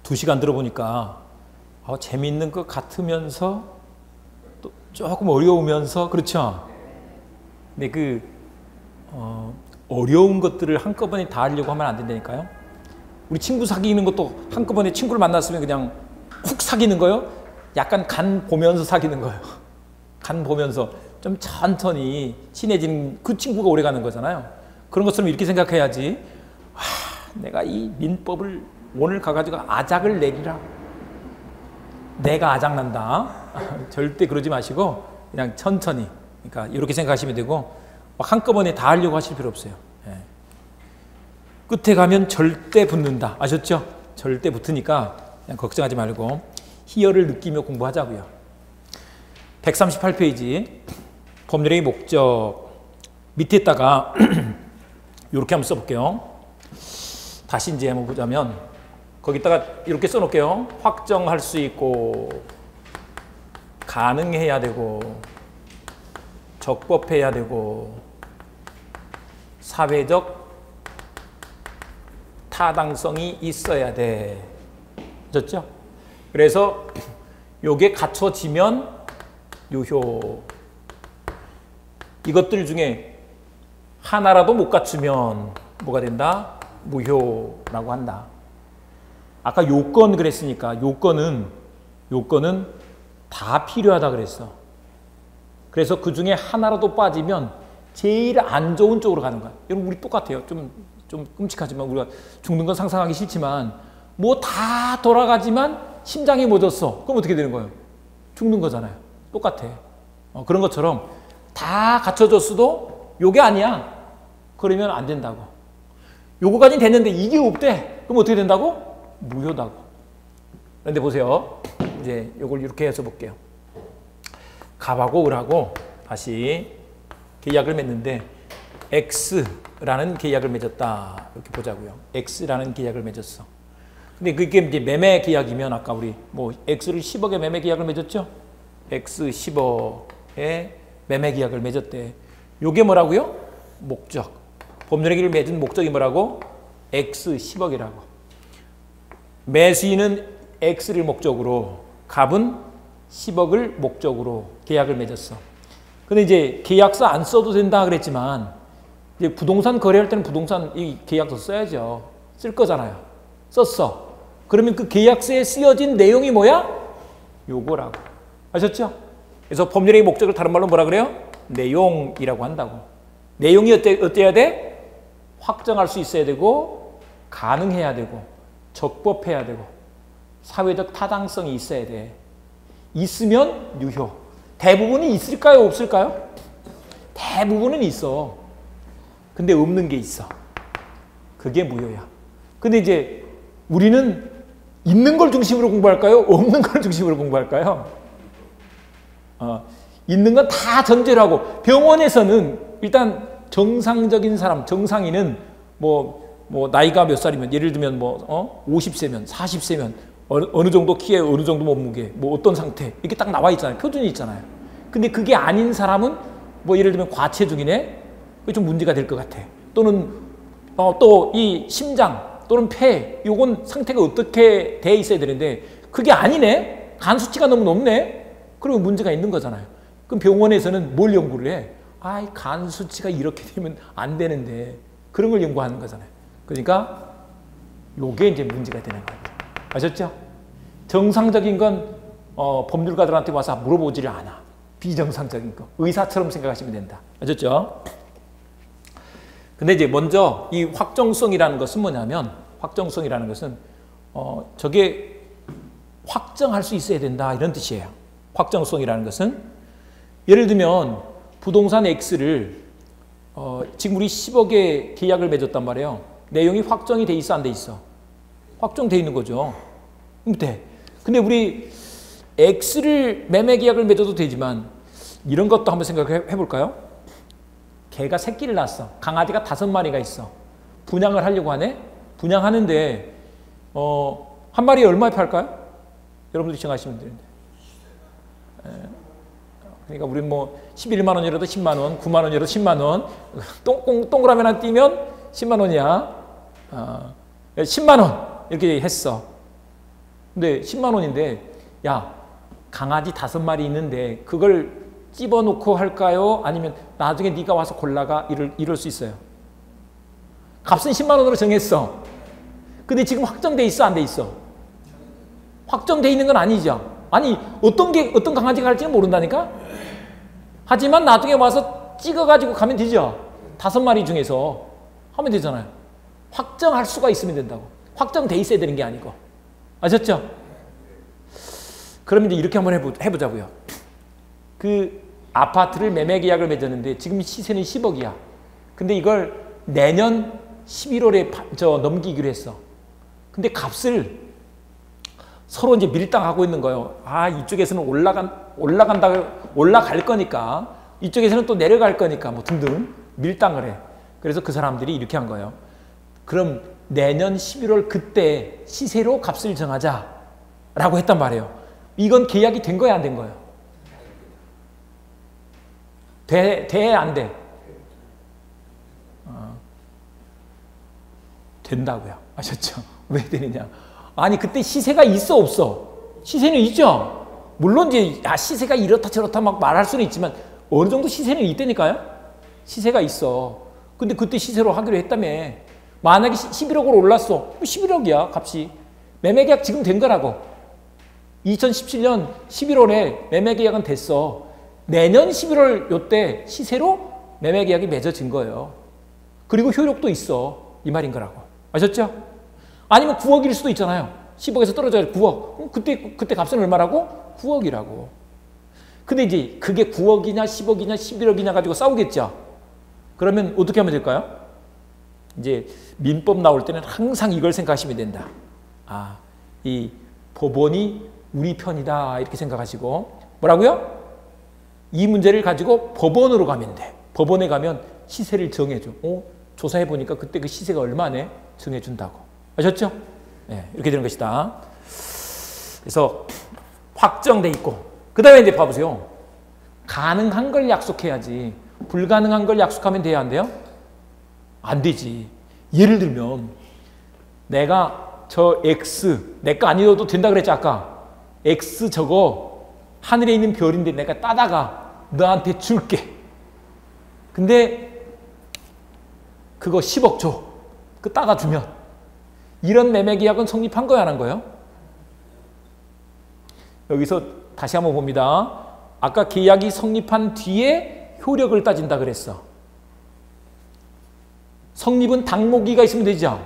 2시간 들어보니까 재미있는 것 같으면서 또 조금 어려우면서 그렇죠? 근데 어려운 것들을 한꺼번에 다 하려고 하면 안 된다니까요. 우리 친구 사귀는 것도 한꺼번에 친구를 만났으면 그냥 훅 사귀는 거요? 약간 간 보면서 사귀는 거예요. 간 보면서 좀 천천히 친해지는 그 친구가 오래 가는 거잖아요. 그런 것처럼 이렇게 생각해야지. 내가 이 민법을 오늘 가가지고 아작을 내리라. 내가 아작난다. 절대 그러지 마시고 그냥 천천히. 그러니까 이렇게 생각하시면 되고 한꺼번에 다 하려고 하실 필요 없어요. 예. 끝에 가면 절대 붙는다. 아셨죠? 절대 붙으니까 그냥 걱정하지 말고 희열을 느끼며 공부하자고요. 138페이지 법률의 목적 밑에다가 이렇게 한번 써볼게요. 다시 이제 한번 보자면 거기다가 이렇게 써놓을게요. 확정할 수 있고 가능해야 되고 적법해야 되고 사회적 타당성이 있어야 돼. 됐죠? 그래서 요게 갖춰지면 유효. 이것들 중에 하나라도 못 갖추면 뭐가 된다? 무효라고 한다. 아까 요건 그랬으니까 요건은 다 필요하다 그랬어. 그래서 그 중에 하나라도 빠지면 제일 안 좋은 쪽으로 가는 거야. 여러분 우리 똑같아요. 좀 끔찍하지만 우리가 죽는 건 상상하기 싫지만 뭐 다 돌아가지만 심장이 멎었어. 그럼 어떻게 되는 거예요? 죽는 거잖아요. 똑같아. 그런 것처럼 다 갖춰졌어도 요게 아니야. 그러면 안 된다고. 요거까지는 됐는데 이게 없대. 그럼 어떻게 된다고? 무효다고. 그런데 보세요. 이제 요걸 이렇게 해서 볼게요. 갑하고 을하고 다시 계약을 맺는데 X라는 계약을 맺었다. 이렇게 보자고요. X라는 계약을 맺었어. 근데 그게 이제 매매 계약이면 아까 우리 뭐 X를 10억에 매매 계약을 맺었죠? X 10억에 매매 계약을 맺었대. 요게 뭐라고요? 목적. 법률행위를 맺은 목적이 뭐라고? X 10억이라고. 매수인은 X를 목적으로, 갑은 10억을 목적으로 계약을 맺었어. 근데 이제 계약서 안 써도 된다 그랬지만 이제 부동산 거래할 때는 부동산 이 계약서 써야죠. 쓸 거잖아요. 썼어. 그러면 그 계약서에 쓰여진 내용이 뭐야? 요거라고. 아셨죠? 그래서 법률의 목적을 다른 말로 뭐라 그래요? 내용이라고 한다고. 내용이 어때야 돼? 확정할 수 있어야 되고 가능해야 되고 적법해야 되고 사회적 타당성이 있어야 돼. 있으면 유효. 대부분이 있을까요? 없을까요? 대부분은 있어. 근데 없는 게 있어. 그게 무효야. 근데 이제 우리는 있는 걸 중심으로 공부할까요? 없는 걸 중심으로 공부할까요? 있는 건 다 전제로 하고 병원에서는 일단 정상적인 사람, 정상인은 뭐 나이가 몇 살이면 예를 들면 50세면 40세면 어느 정도 키에 어느 정도 몸무게 뭐 어떤 상태 이렇게 딱 나와 있잖아요. 표준이 있잖아요. 근데 그게 아닌 사람은 뭐 예를 들면 과체중이네. 그게 좀 문제가 될 것 같아. 또는 또 이 심장 또는 폐 요건 상태가 어떻게 돼 있어야 되는데 그게 아니네. 간 수치가 너무 높네. 그러면 문제가 있는 거잖아요. 그럼 병원에서는 뭘 연구를 해? 간 수치가 이렇게 되면 안 되는데 그런 걸 연구하는 거잖아요. 그러니까 요게 이제 문제가 되는 거예요. 아셨죠? 정상적인 건 법률가들한테 와서 물어보지를 않아. 비정상적인 거. 의사처럼 생각하시면 된다. 아셨죠? 근데 이제 먼저 이 확정성이라는 것은 뭐냐면 확정성이라는 것은 저게 확정할 수 있어야 된다 이런 뜻이에요. 확정성이라는 것은 예를 들면 부동산 X를 지금 우리 10억의 계약을 맺었단 말이에요. 내용이 확정이 돼 있어 안 돼 있어? 확정돼 있는 거죠. 돼. 근데 우리 X를 매매 계약을 맺어도 되지만 이런 것도 한번 생각해 볼까요? 개가 새끼를 낳았어. 강아지가 5마리가 있어. 분양을 하려고 하네. 분양하는데 한 마리에 얼마에 팔까요? 여러분들이 정하시면 되는데. 그러니까 우리 뭐 11만 원이라도 10만 원, 9만 원이라도 10만 원, 동그라미 하나 띄면 10만 원이야. 10만 원 이렇게 했어. 근데 10만 원인데 야 강아지 5마리 있는데 그걸 집어넣고 할까요? 아니면 나중에 네가 와서 골라가 이럴 수 있어요. 값은 10만 원으로 정했어. 근데 지금 확정돼 있어 안 돼 있어? 확정돼 있는 건 아니죠. 아니 어떤 강아지가 갈지는 모른다니까. 하지만 나중에 와서 찍어가지고 가면 되죠. 5마리 중에서 하면 되잖아요. 확정할 수가 있으면 된다고. 확정돼 있어야 되는 게 아니고. 아셨죠? 그럼 이제 이렇게 한번 해보자고요. 그 아파트를 매매 계약을 맺었는데 지금 시세는 10억이야. 근데 이걸 내년 11월에 넘기기로 했어. 근데 값을 서로 이제 밀당하고 있는 거예요. 아, 이쪽에서는 올라갈 거니까, 이쪽에서는 또 내려갈 거니까, 뭐 등등 밀당을 해. 그래서 그 사람들이 이렇게 한 거예요. 그럼 내년 11월 그때 시세로 값을 정하자라고 했단 말이에요. 이건 계약이 된 거야, 안 된 거예요? 돼, 안 돼? 된다고요. 아셨죠? 왜 되느냐? 아니, 그때 시세가 있어, 없어? 시세는 있죠? 물론 이제, 시세가 이렇다 저렇다 막 말할 수는 있지만, 어느 정도 시세는 있다니까요? 시세가 있어. 근데 그때 시세로 하기로 했다며. 만약에 11억으로 올랐어. 11억이야, 값이. 매매계약 지금 된 거라고. 2017년 11월에 매매계약은 됐어. 내년 11월 요때 시세로 매매계약이 맺어진 거예요. 그리고 효력도 있어. 이 말인 거라고. 아셨죠? 아니면 9억일 수도 있잖아요. 10억에서 떨어져야 9억. 그때 값은 얼마라고? 9억이라고. 근데 이제 그게 9억이냐 10억이냐 11억이냐 가지고 싸우겠죠. 그러면 어떻게 하면 될까요? 이제 민법 나올 때는 항상 이걸 생각하시면 된다. 아, 이 법원이 우리 편이다 이렇게 생각하시고 뭐라고요? 이 문제를 가지고 법원으로 가면 돼. 법원에 가면 시세를 정해줘. 조사해 보니까 그때 그 시세가 얼마네? 정해준다고. 아셨죠? 네, 이렇게 되는 것이다. 그래서 확정돼 있고 그 다음에 이제 봐보세요. 가능한 걸 약속해야지. 불가능한 걸 약속하면 돼야 안 돼요? 안 되지. 예를 들면 내가 저 X 내 거 아니어도 된다 그랬지 아까. X 저거 하늘에 있는 별인데 내가 따다가 너한테 줄게. 근데 그거 10억 줘. 그 따다 주면 이런 매매 계약은 성립한 거야 안 한 거예요? 여기서 다시 한번 봅니다. 아까 계약이 성립한 뒤에 효력을 따진다 그랬어. 성립은 당목이가 있으면 되죠.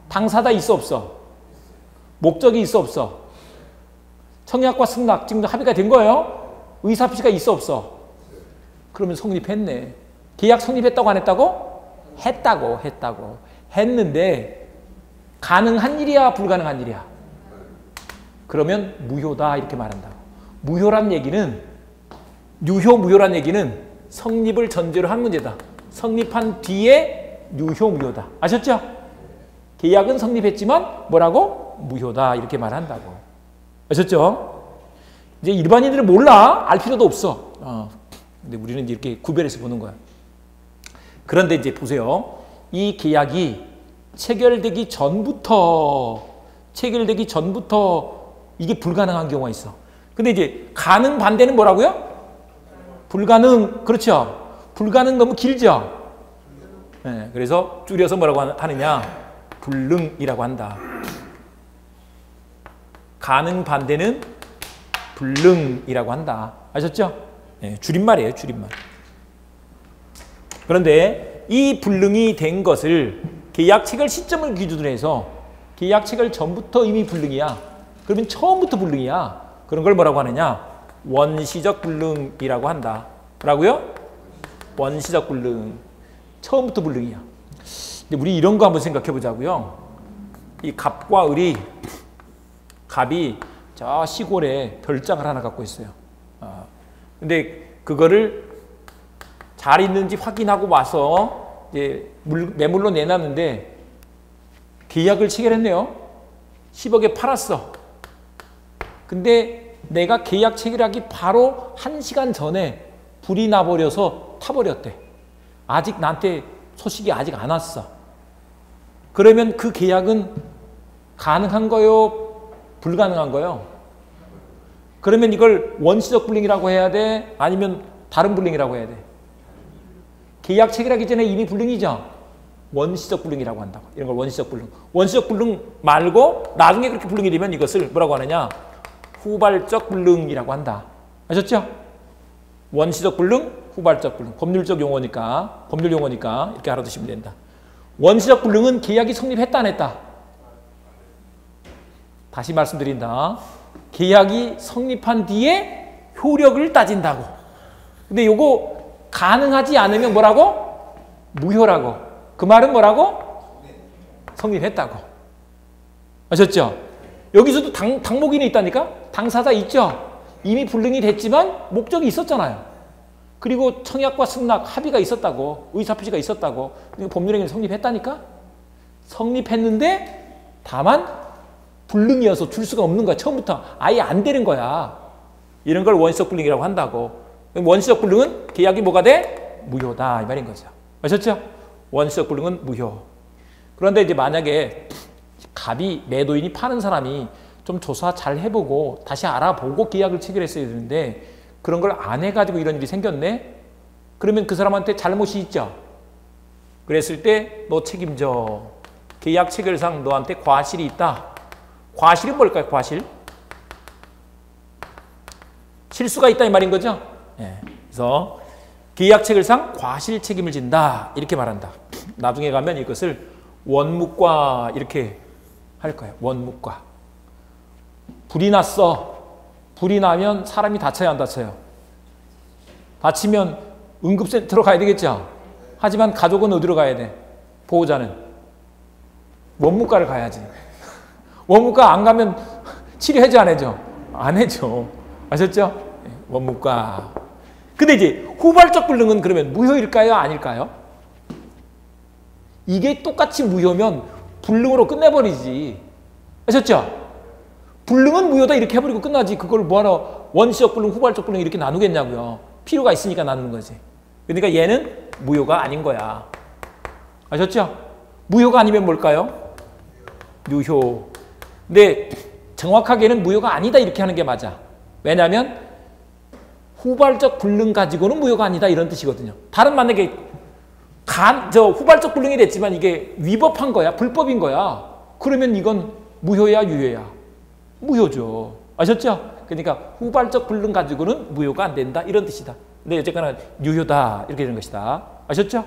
당사자 있어 없어? 목적이 있어 없어? 청약과 승낙 지금 합의가 된 거예요? 의사표시가 있어 없어? 그러면 성립했네. 계약 성립했다고 안 했다고? 했다고. 했는데 가능한 일이야 불가능한 일이야? 그러면 무효다 이렇게 말한다고. 무효란 얘기는 유효무효란 얘기는 성립을 전제로 한 문제다. 성립한 뒤에 유효무효다. 아셨죠? 계약은 성립했지만 뭐라고? 무효다 이렇게 말한다고. 아셨죠? 이제 일반인들은 몰라. 알 필요도 없어. 근데 우리는 이렇게 구별해서 보는 거야. 그런데 이제 보세요. 이 계약이 체결되기 전부터 이게 불가능한 경우가 있어. 근데 이제 가능 반대는 뭐라고요? 불가능. 그렇죠? 불가능 너무 길죠? 네, 그래서 줄여서 뭐라고 하느냐? 불능이라고 한다. 가능 반대는 불능이라고 한다. 아셨죠? 네, 줄임말이에요, 줄임말. 그런데 이 불능이 된 것을 계약 체결 시점을 기준으로 해서 계약 체결 전부터 이미 불능이야. 그러면 처음부터 불능이야. 그런 걸 뭐라고 하느냐? 원시적 불능이라고 한다. 뭐라고요? 원시적 불능. 처음부터 불능이야. 근데 우리 이런 거 한번 생각해 보자고요. 이 갑과 을이 갑이 저 시골에 별장을 하나 갖고 있어요. 근데 그거를 잘 있는지 확인하고 와서 이제 매물로 내놨는데 계약을 체결했네요. 10억에 팔았어. 근데 내가 계약 체결하기 바로 1시간 전에 불이 나버려서 타버렸대. 아직 나한테 소식이 아직 안 왔어. 그러면 그 계약은 가능한 거요? 불가능한 거예요. 그러면 이걸 원시적 불능이라고 해야 돼? 아니면 다른 불능이라고 해야 돼? 계약 체결하기 전에 이미 불능이죠? 원시적 불능이라고 한다고. 이런 걸 원시적 불능. 원시적 불능 말고 나중에 그렇게 불능이 되면 이것을 뭐라고 하느냐? 후발적 불능이라고 한다. 아셨죠? 원시적 불능, 후발적 불능. 법률적 용어니까, 법률 용어니까 이렇게 알아두시면 된다. 원시적 불능은 계약이 성립했다 안 했다? 다시 말씀드린다. 계약이 성립한 뒤에 효력을 따진다고. 근데 요거 가능하지 않으면 뭐라고? 무효라고. 그 말은 뭐라고? 성립했다고. 아셨죠? 여기서도 당목인이 있다니까? 당사자 있죠? 이미 불능이 됐지만 목적이 있었잖아요. 그리고 청약과 승낙 합의가 있었다고. 의사표시가 있었다고. 법률행위는 성립했다니까? 성립했는데 다만 불능이어서 줄 수가 없는 거야. 처음부터 아예 안 되는 거야. 이런 걸 원시적 불능이라고 한다고. 원시적 불능은 계약이 뭐가 돼? 무효다 이 말인 거죠. 아셨죠? 원시적 불능은 무효. 그런데 이제 만약에 갑이 매도인이 파는 사람이 좀 조사 잘 해보고 다시 알아보고 계약을 체결했어야 되는데 그런 걸 안 해가지고 이런 일이 생겼네? 그러면 그 사람한테 잘못이 있죠? 그랬을 때 너 책임져. 계약 체결상 너한테 과실이 있다. 과실이 뭘까요? 과실? 실수가 있다 이 말인 거죠? 예. 그래서 계약 체결상 과실 책임을 진다 이렇게 말한다. 나중에 가면 이것을 원묵과 이렇게 할 거예요. 원묵과. 불이 났어. 불이 나면 사람이 다쳐야 안 다쳐요? 다치면 응급센터로 가야 되겠죠? 하지만 가족은 어디로 가야 돼? 보호자는? 원무과를 가야지. 원무과 안 가면 치료 해줘 안 해줘? 안 해줘. 아셨죠? 원무과. 근데 이제 후발적 불능은 그러면 무효일까요? 아닐까요? 이게 똑같이 무효면 불능으로 끝내버리지. 아셨죠? 불능은 무효다 이렇게 해버리고 끝나지. 그걸 뭐하러 원시적 불능, 후발적 불능 이렇게 나누겠냐고요. 필요가 있으니까 나누는 거지. 그러니까 얘는 무효가 아닌 거야. 아셨죠? 무효가 아니면 뭘까요? 유효. 근데 정확하게는 무효가 아니다 이렇게 하는 게 맞아. 왜냐하면 후발적 불능 가지고는 무효가 아니다 이런 뜻이거든요. 다른 만약에 후발적 불능이 됐지만 이게 위법한 거야. 불법인 거야. 그러면 이건 무효야 유효야? 무효죠. 아셨죠? 그러니까 후발적 불능 가지고는 무효가 안 된다 이런 뜻이다. 근데 어쨌거나 유효다 이렇게 되는 것이다. 아셨죠?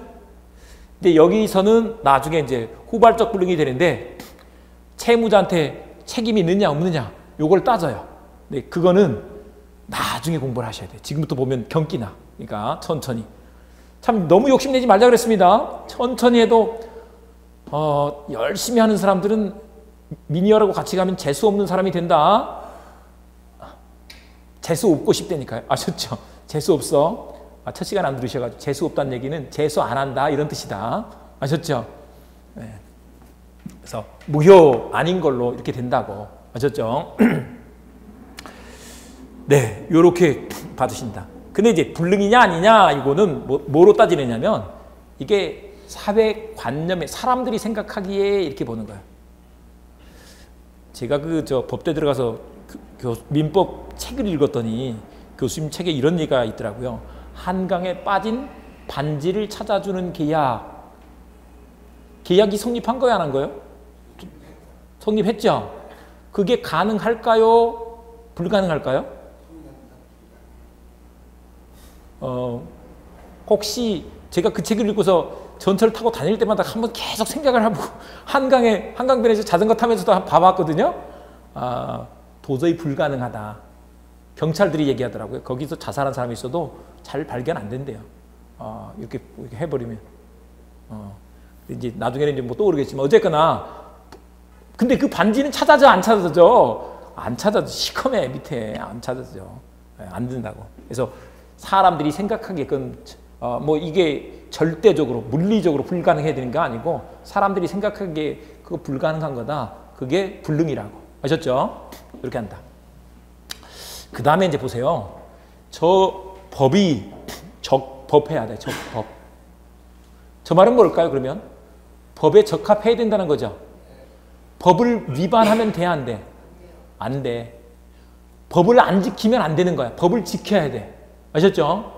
근데 여기서는 나중에 이제 후발적 불능이 되는데 채무자한테 책임이 있느냐 없느냐 요걸 따져요. 근데 그거는 나중에 공부를 하셔야 돼요. 지금부터 보면 경기나. 그러니까 천천히. 참 너무 욕심내지 말자 그랬습니다. 천천히 해도 열심히 하는 사람들은 미니어라고 같이 가면 재수 없는 사람이 된다. 재수 없고 싶다니까요. 아셨죠? 재수 없어. 첫 시간 안 들으셔가지고 재수 없다는 얘기는 재수 안 한다 이런 뜻이다. 아셨죠? 네. 그래서 무효 아닌 걸로 이렇게 된다고. 아셨죠? 네, 요렇게 받으신다. 근데 이제 불능이냐 아니냐 이거는 뭐로 따지느냐면 이게 사회관념에 사람들이 생각하기에 이렇게 보는 거예요. 제가 법대 들어가서 민법 책을 읽었더니 교수님 책에 이런 얘기가 있더라고요. 한강에 빠진 반지를 찾아주는 계약. 계약이 성립한 거야 안 한 거예요? 성립했죠? 그게 가능할까요? 불가능할까요? 혹시 제가 그 책을 읽고서 전철 타고 다닐 때마다 한번 계속 생각을 하고 한강변에서 자전거 타면서도 봐봤거든요. 도저히 불가능하다. 경찰들이 얘기하더라고요. 거기서 자살한 사람이 있어도 잘 발견 안 된대요. 이렇게 해버리면. 이제 나중에는 이제 뭐 또 모르겠지만 어쨌거나 근데 그 반지는 찾아져 안 찾아져? 안 찾아져. 시커매 밑에 안 찾아져. 안 된다고. 그래서 사람들이 생각하기에 뭐 이게 절대적으로 물리적으로 불가능해야 되는 게 아니고 사람들이 생각하기에 그거 불가능한 거다. 그게 불능이라고. 아셨죠? 이렇게 한다. 그 다음에 이제 보세요. 저 법이 적법해야 돼. 적법. 저 말은 뭘까요? 그러면 법에 적합해야 된다는 거죠. 법을 위반하면 돼, 안 돼? 안 돼. 법을 안 지키면 안 되는 거야. 법을 지켜야 돼. 아셨죠?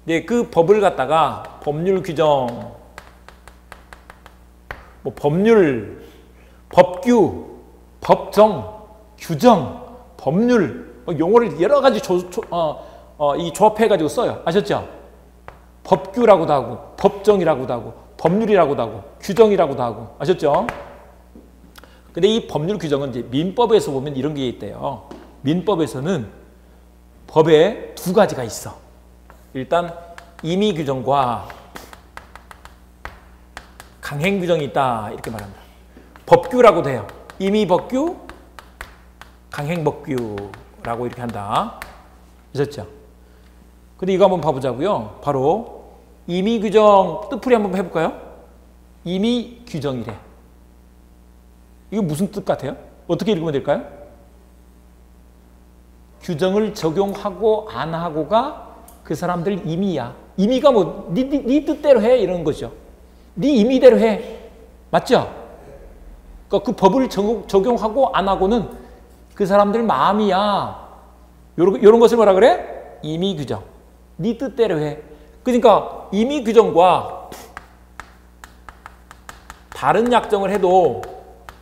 네, 그 법을 갖다가 법률 규정, 뭐 법률, 법규, 법정, 규정, 법률, 용어를 여러 가지 이 조합해가지고 써요. 아셨죠? 법규라고도 하고, 법정이라고도 하고, 법률이라고도 하고, 규정이라고도 하고. 아셨죠? 근데 이 법률 규정은 이제 민법에서 보면 이런 게 있대요. 민법에서는 법에 두 가지가 있어. 일단 임의 규정과 강행 규정이 있다. 이렇게 말합니다. 법규라고도 해요. 임의 법규, 강행 법규라고 이렇게 한다. 아셨죠? 근데 이거 한번 봐보자고요. 바로 임의 규정 뜻풀이 한번 해볼까요? 임의 규정이래. 이거 무슨 뜻 같아요? 어떻게 읽으면 될까요? 규정을 적용하고 안 하고가 그 사람들 임의야. 임의가 뭐 네 뜻대로 해 이런 거죠. 네 임의대로 해. 맞죠? 그러니까 그 법을 적용하고 안 하고는 그 사람들 마음이야. 요런 것을 뭐라 그래? 임의 규정. 네 뜻대로 해. 그러니까 임의 규정과 다른 약정을 해도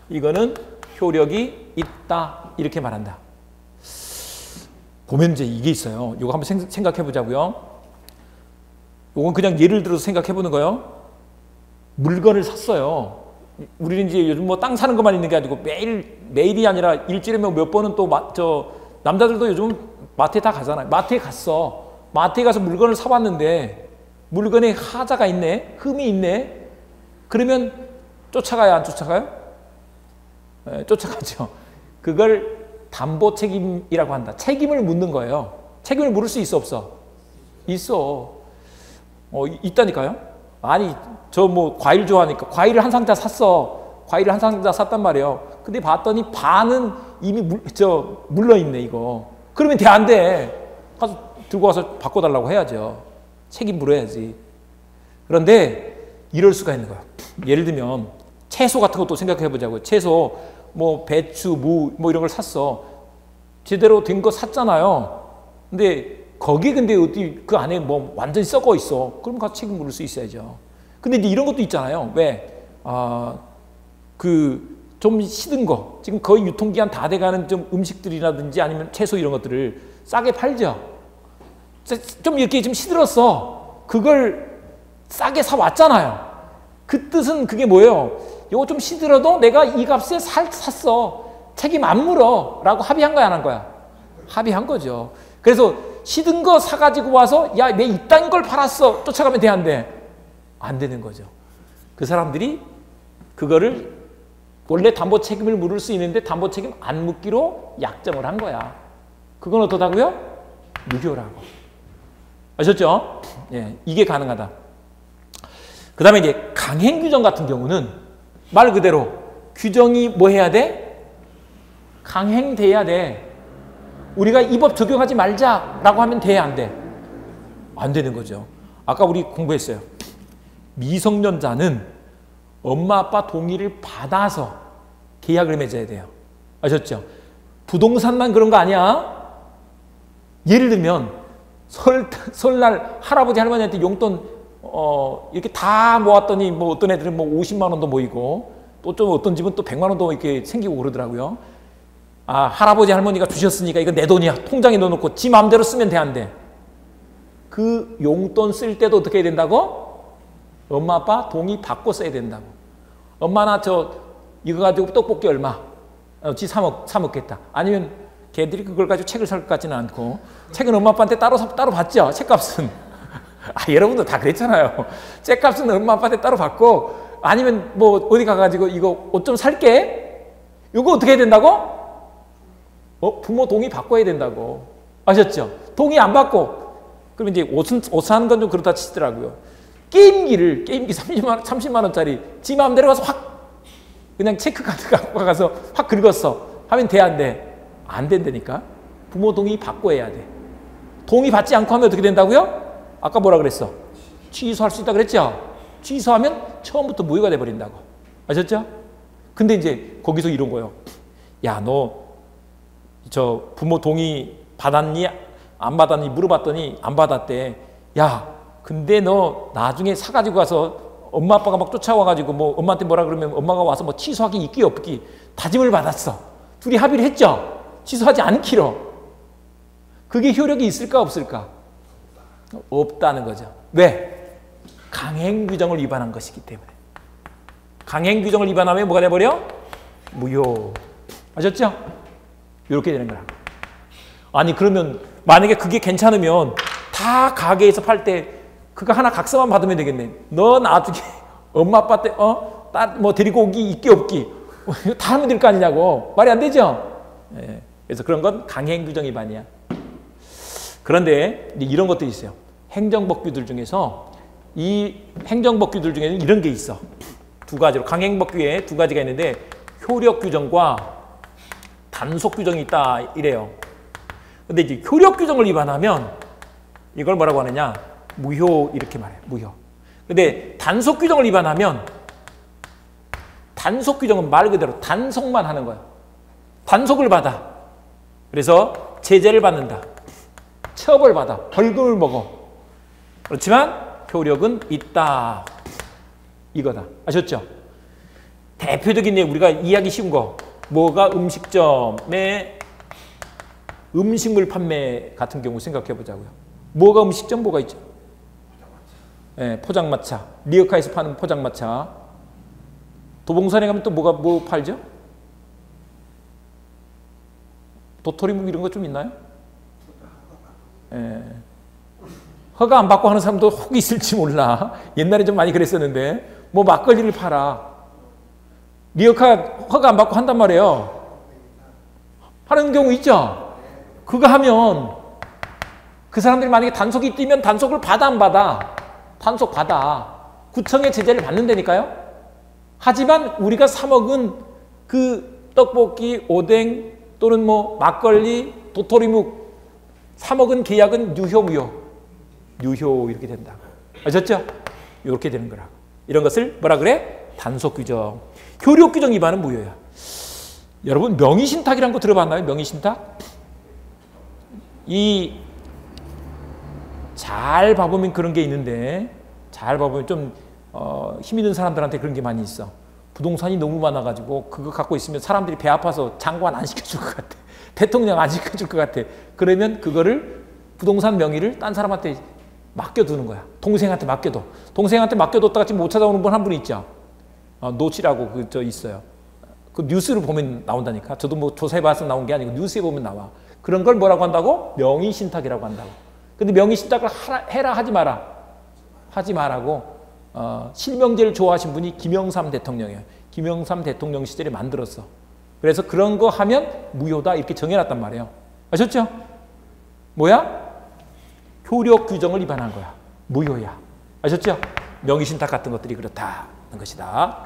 이거는 효력이 있다. 이렇게 말한다. 보면 이제 이게 있어요. 이거 한번 생각해 보자고요. 이건 그냥 예를 들어서 생각해 보는 거예요. 물건을 샀어요. 우리는 이제 요즘 뭐 땅 사는 것만 있는 게 아니고 매일이 아니라 일주일에 몇 번은 또 남자들도 요즘 마트에 다 가잖아요. 마트에 갔어. 마트에 가서 물건을 사봤는데 물건에 하자가 있네. 흠이 있네. 그러면 쫓아가요? 안 쫓아가요? 네, 쫓아가죠. 그걸 담보 책임이라고 한다. 책임을 묻는 거예요. 책임을 물을 수 있어 없어? 있어. 있다니까요. 아니 저 뭐 과일 좋아하니까 과일을 한 상자 샀어. 과일을 한 상자 샀단 말이에요. 근데 봤더니 반은 이미 물러 있네 이거. 그러면 돼 안 돼? 가서 들고 와서 바꿔달라고 해야죠. 책임 물어야지. 그런데 이럴 수가 있는 거야. 예를 들면 채소 같은 것도 생각해 보자고요. 채소 뭐 배추, 무 뭐 이런 걸 샀어. 제대로 된 거 샀잖아요. 근데 거기 근데 어디 그 안에 뭐 완전히 썩어 있어. 그럼 가서 책임 물을 수 있어야죠. 근데 이제 이런 것도 있잖아요. 왜? 그 좀 시든 거, 지금 거의 유통기한 다 돼가는 좀 음식들이라든지 아니면 채소 이런 것들을 싸게 팔죠. 좀 이렇게 좀 시들었어. 그걸 싸게 사 왔잖아요. 그 뜻은 그게 뭐예요? 이거 좀 시들어도 내가 이 값에 샀어. 책임 안 물어. 라고 합의한 거야, 안 한 거야? 합의한 거죠. 그래서 시든 거 사가지고 와서 야, 내 이딴 걸 팔았어. 쫓아가면 돼, 안 돼? 안 되는 거죠. 그 사람들이 그거를 원래 담보 책임을 물을 수 있는데 담보 책임 안 묻기로 약정을 한 거야. 그건 어떠다고요? 무효라고. 아셨죠? 예, 이게 가능하다. 그 다음에 이제 강행 규정 같은 경우는 말 그대로 규정이 뭐 해야 돼? 강행돼야 돼. 우리가 이 법 적용하지 말자라고 하면 돼, 안 돼? 안 되는 거죠. 아까 우리 공부했어요. 미성년자는 엄마 아빠 동의를 받아서 계약을 맺어야 돼요. 아셨죠? 부동산만 그런 거 아니야. 예를 들면 설날 할아버지 할머니한테 용돈 이렇게 다 모았더니 뭐 어떤 애들은 뭐 50만 원도 모이고 또 좀 어떤 집은 또 100만 원도 이렇게 생기고 그러더라고요. 아, 할아버지 할머니가 주셨으니까 이거 내 돈이야. 통장에 넣어놓고 지 마음대로 쓰면 돼, 안 돼? 그 용돈 쓸 때도 어떻게 해야 된다고? 엄마 아빠 동의 받고 써야 된다고. 엄마 나 이거 가지고 떡볶이 얼마? 지 사 먹겠다. 아니면 걔들이 그걸 가지고 책을 살 것 같지는 않고 책은 엄마 아빠한테 따로 받죠. 책값은. 아, 여러분도 다 그랬잖아요. 책값은 엄마 아빠한테 따로 받고 아니면 뭐 어디 가가지고 이거 옷 좀 살게? 이거 어떻게 해야 된다고? 부모 동의 바꿔야 된다고. 아셨죠? 동의 안 받고 그러면 이제 옷 사는 건 좀 그렇다 치더라고요. 게임기 30만 원짜리 지 마음대로 가서 확 그냥 체크카드 갖고 가서 확 긁었어. 하면 돼, 안 돼? 안 된다니까. 부모 동의 받고 해야 돼. 동의 받지 않고 하면 어떻게 된다고요? 아까 뭐라 그랬어? 취소할 수 있다 그랬죠? 취소하면 처음부터 무효가 돼버린다고. 아셨죠? 근데 이제 거기서 이런 거예요. 야, 너 저 부모 동의 받았니 안 받았니 물어봤더니 안 받았대. 야, 근데 너 나중에 사가지고 가서 엄마 아빠가 막 쫓아와가지고 뭐 엄마한테 뭐라 그러면 엄마가 와서 뭐 취소하기 있기 없기 다짐을 받았어. 둘이 합의를 했죠. 취소하지 않기로. 그게 효력이 있을까 없을까? 없다는 거죠. 왜? 강행규정을 위반한 것이기 때문에. 강행규정을 위반하면 뭐가 돼버려? 무효. 아셨죠? 이렇게 되는 거야. 아니 그러면 만약에 그게 괜찮으면 다 가게에서 팔 때 그거 하나 각서만 받으면 되겠네. 너 나중에 엄마 아빠 때 딸 뭐 데리고 오기 있기 없기 다 하면 될 거 아니냐고. 말이 안 되죠. 예. 그래서 그런 건 강행규정 위반이야. 그런데 이런 것들이 있어요. 행정법규들 중에서 이 행정법규들 중에는 이런 게 있어. 두 가지로 강행법규에 두 가지가 있는데 효력규정과 단속규정이 있다 이래요. 근데 이제 효력규정을 위반하면 이걸 뭐라고 하느냐? 무효 이렇게 말해요. 무효. 근데 단속규정을 위반하면 단속규정은 말 그대로 단속만 하는 거예요. 단속을 받아. 그래서 제재를 받는다. 처벌받아. 벌금을 먹어. 그렇지만 효력은 있다. 이거다. 아셨죠? 대표적인 예 우리가 이해하기 쉬운 거. 뭐가 음식점에 음식물 판매 같은 경우 생각해 보자고요. 뭐가 음식점 뭐가 있죠? 예, 포장마차. 리어카에서 파는 포장마차. 도봉산에 가면 또 뭐 팔죠? 도토리묵 이런 거 좀 있나요? 예. 허가 안 받고 하는 사람도 혹 있을지 몰라. 옛날에 좀 많이 그랬었는데 뭐 막걸리를 팔아. 리어카 허가 안 받고 한단 말이에요. 하는 경우 있죠? 그거 하면 그 사람들이 만약에 단속이 뛰면 단속을 받아 안 받아? 단속 받아. 구청의 제재를 받는다니까요. 하지만 우리가 사 먹은 그 떡볶이, 오뎅 또는 뭐 막걸리, 도토리묵 사 먹은 계약은 유효 무효? 유효 이렇게 된다. 아셨죠? 이렇게 되는 거라고. 이런 것을 뭐라 그래? 단속규정. 효력규정 위반은 무효야. 여러분 명의신탁이라는 거 들어봤나요? 명의신탁? 잘 봐보면 그런 게 있는데 잘 봐보면 좀 힘 있는 사람들한테 그런 게 많이 있어. 부동산이 너무 많아가지고 그거 갖고 있으면 사람들이 배 아파서 장관 안 시켜줄 것 같아. 대통령 안 시켜줄 것 같아. 그러면 그거를 부동산 명의를 딴 사람한테 맡겨두는 거야. 동생한테 맡겨둬. 동생한테 맡겨뒀다가 지금 못 찾아오는 분 한 분 있죠. 노치라고 저 있어요. 그 뉴스를 보면 나온다니까. 저도 뭐 조사해봐서 나온 게 아니고 뉴스에 보면 나와. 그런 걸 뭐라고 한다고? 명의신탁이라고 한다고. 근데 명의신탁을 해라 하지 마라. 하지 말라고 실명제를 좋아하신 분이 김영삼 대통령이에요. 김영삼 대통령 시절에 만들었어. 그래서 그런 거 하면 무효다 이렇게 정해놨단 말이에요. 아셨죠? 뭐야? 효력 규정을 위반한 거야. 무효야. 아셨죠? 명의신탁 같은 것들이 그렇다는 것이다.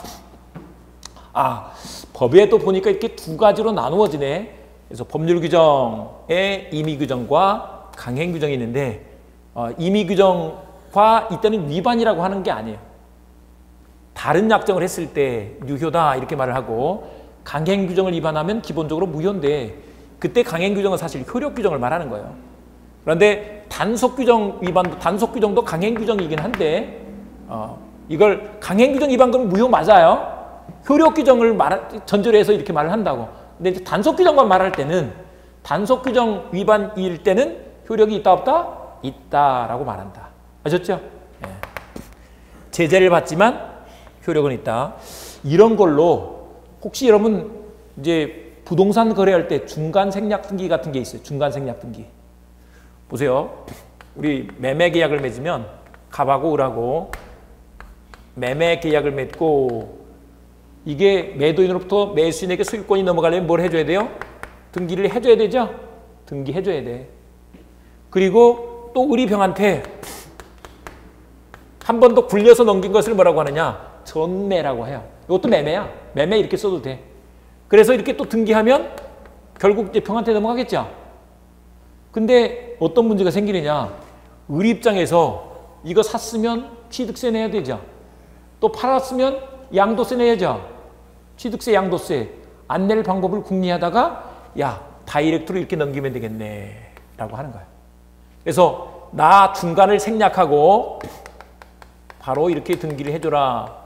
법에 또 보니까 이렇게 두 가지로 나누어지네. 그래서 법률 규정의 임의 규정과 강행 규정이 있는데 임의 규정과 이때는 위반이라고 하는 게 아니에요. 다른 약정을 했을 때 유효다 이렇게 말을 하고 강행 규정을 위반하면 기본적으로 무효인데 그때 강행 규정은 사실 효력 규정을 말하는 거예요. 그런데 단속 규정 위반도 단속 규정도 강행 규정이긴 한데 이걸 강행 규정 위반 그러면 무효 맞아요. 효력 규정을 전제로 해서 이렇게 말을 한다고. 근데 이제 단속 규정만 말할 때는 단속 규정 위반일 때는 효력이 있다 없다? 있다라고 말한다. 아셨죠? 예. 제재를 받지만 효력은 있다. 이런 걸로 혹시 여러분 이제 부동산 거래할 때 중간 생략 등기 같은 게 있어요. 중간 생략 등기. 보세요. 우리 매매 계약을 맺으면 갑하고 을하고 매매 계약을 맺고 이게 매도인으로부터 매수인에게 소유권이 넘어가려면 뭘 해줘야 돼요? 등기를 해줘야 되죠? 등기해줘야 돼. 그리고 또 을이병한테 한 번 더 굴려서 넘긴 것을 뭐라고 하느냐? 전매라고 해요. 이것도 매매야. 매매 이렇게 써도 돼. 그래서 이렇게 또 등기하면 결국 이제 병한테 넘어가겠죠? 근데 어떤 문제가 생기느냐? 을 입장에서 이거 샀으면 취득세 내야 되죠. 또 팔았으면 양도세 내야죠. 취득세, 양도세 안 낼 방법을 궁리하다가 야, 다이렉트로 이렇게 넘기면 되겠네 라고 하는 거예요. 그래서 나 중간을 생략하고 바로 이렇게 등기를 해줘라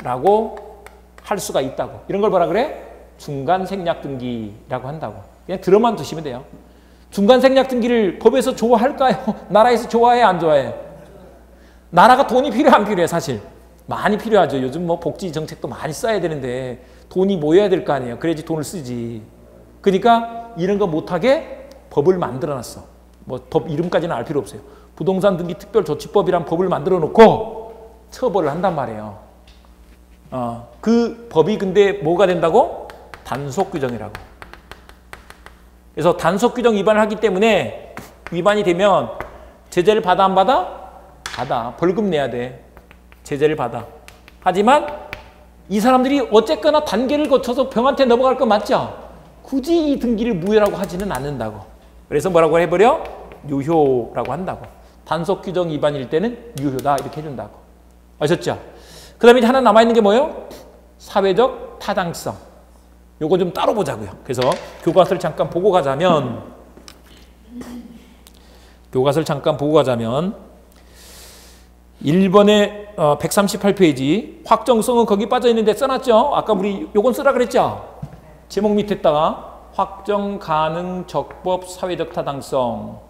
라고 할 수가 있다고. 이런 걸 뭐라 그래? 중간 생략 등기라고 한다고. 그냥 들어만 두시면 돼요. 중간 생략 등기를 법에서 좋아할까요? 나라에서 좋아해 안 좋아해? 나라가 돈이 필요해 안 필요해? 사실 많이 필요하죠. 요즘 뭐 복지 정책도 많이 써야 되는데 돈이 모여야 될 거 아니에요. 그래야지 돈을 쓰지. 그러니까 이런 거 못하게 법을 만들어놨어. 뭐 법 이름까지는 알 필요 없어요. 부동산 등기 특별조치법이란 법을 만들어 놓고 처벌을 한단 말이에요. 그 법이 근데 뭐가 된다고? 단속 규정이라고. 그래서 단속 규정 위반을 하기 때문에 위반이 되면 제재를 받아 안 받아? 받아. 벌금 내야 돼. 제재를 받아. 하지만 이 사람들이 어쨌거나 단계를 거쳐서 병한테 넘어갈 거 맞죠? 굳이 이 등기를 무효라고 하지는 않는다고. 그래서 뭐라고 해버려? 유효라고 한다고. 단속 규정 위반일 때는 유효다 이렇게 해준다고. 아셨죠? 그 다음에 하나 남아있는 게 뭐예요? 사회적 타당성. 요거 좀 따로 보자고요. 그래서 교과서를 잠깐 보고 가자면 1번에 138페이지 확정성은 거기 빠져있는데 써놨죠? 아까 우리 요건 쓰라 그랬죠? 제목 밑에다가 확정 가능 적법 사회적 타당성